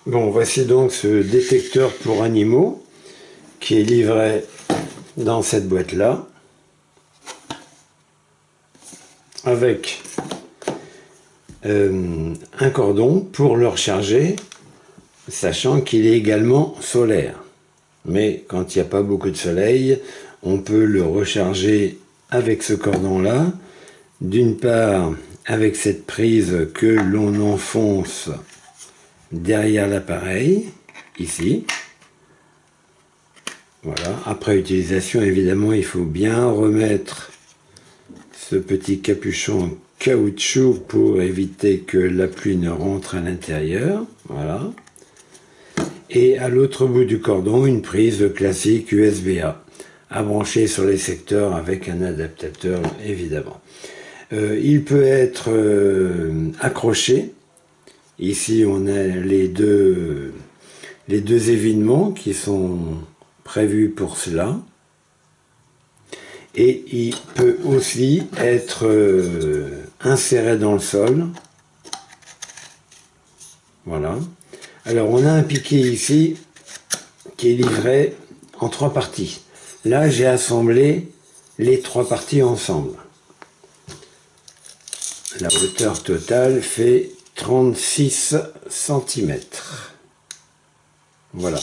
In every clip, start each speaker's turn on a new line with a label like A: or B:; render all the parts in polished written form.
A: Bon, voici donc ce détecteur pour animaux qui est livré dans cette boîte-là avec un cordon pour le recharger, sachant qu'il est également solaire. Mais quand il n'y a pas beaucoup de soleil, on peut le recharger avec ce cordon-là. D'une part, avec cette prise que l'on enfonce derrière l'appareil, ici. Voilà. Après utilisation, évidemment, il faut bien remettre ce petit capuchon en caoutchouc pour éviter que la pluie ne rentre à l'intérieur. Voilà. Et à l'autre bout du cordon, une prise classique USB-A à brancher sur les secteurs avec un adaptateur, évidemment. Il peut être accroché. Ici, on a les deux évidements qui sont prévus pour cela. Et il peut aussi être inséré dans le sol. Voilà. Alors, on a un piquet ici qui est livré en 3 parties. Là, j'ai assemblé les 3 parties ensemble. La hauteur totale fait 36 cm. Voilà.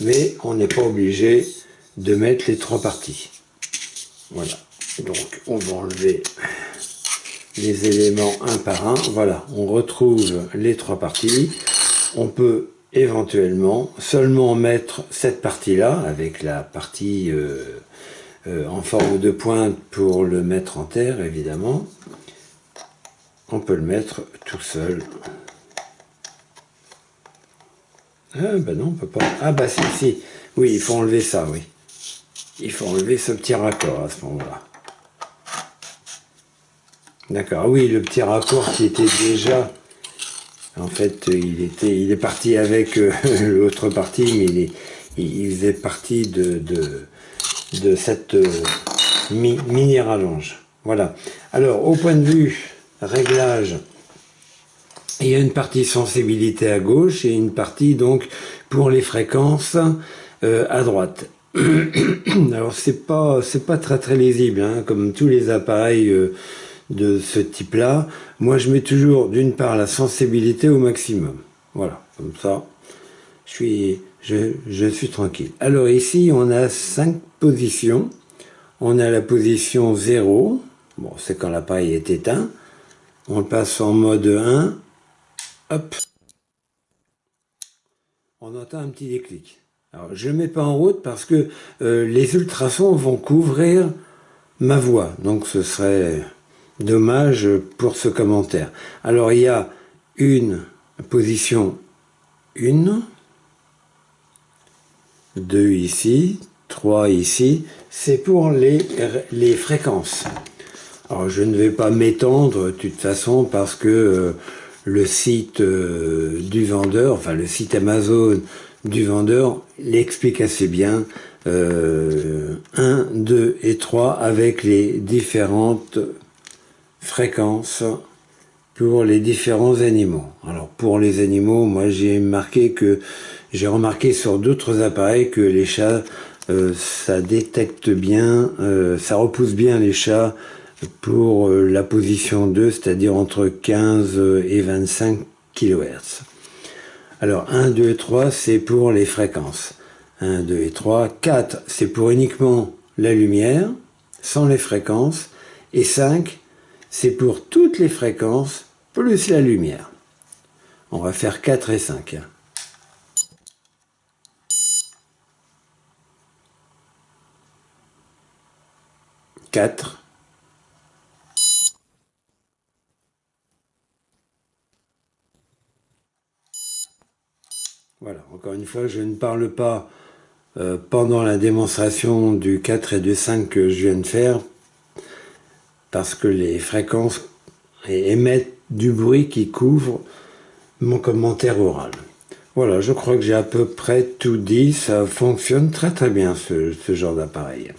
A: Mais on n'est pas obligé de mettre les 3 parties. Voilà. Donc, on va enlever les éléments un par un. Voilà. On retrouve les 3 parties. On peut éventuellement seulement mettre cette partie-là, avec la partie en forme de pointe pour le mettre en terre, évidemment. On peut le mettre tout seul. Ah ben non, on peut pas. Ah bah si, si. Oui, il faut enlever ça, oui. Il faut enlever ce petit raccord à ce moment-là. D'accord, oui, le petit raccord qui était déjà... En fait, il est parti avec l'autre partie, mais il faisait partie de cette mini rallonge. Voilà. Alors, au point de vue réglage, il y a une partie sensibilité à gauche et une partie donc pour les fréquences à droite. Alors c'est pas très lisible, hein, comme tous les appareils de ce type-là. Moi, je mets toujours d'une part la sensibilité au maximum. Voilà, comme ça, je suis tranquille. Alors ici, on a 5 positions. On a la position 0. Bon, c'est quand l'appareil est éteint. On passe en mode 1. Hop. On entend un petit déclic. Alors, je ne mets pas en route parce que les ultrasons vont couvrir ma voix. Donc, ce serait dommage pour ce commentaire. Alors, il y a une position 1, 2 ici, 3 ici. C'est pour les fréquences. Alors, je ne vais pas m'étendre de toute façon parce que le site du vendeur, enfin le site Amazon du vendeur l'explique assez bien. 1, 2 et 3 avec les différentes fréquences pour les différents animaux. Alors pour les animaux, moi j'ai remarqué sur d'autres appareils que les chats, ça détecte bien, ça repousse bien les chats pour la position 2, c'est-à-dire entre 15 et 25 kHz. Alors 1, 2 et 3, c'est pour les fréquences. 1, 2 et 3. 4, c'est pour uniquement la lumière, sans les fréquences. Et 5, c'est pour toutes les fréquences, plus la lumière. On va faire 4 et 5. 4. Voilà, encore une fois, je ne parle pas pendant la démonstration du 4 et du 5 que je viens de faire, parce que les fréquences émettent du bruit qui couvre mon commentaire oral. Voilà, je crois que j'ai à peu près tout dit, ça fonctionne très très bien ce genre d'appareil.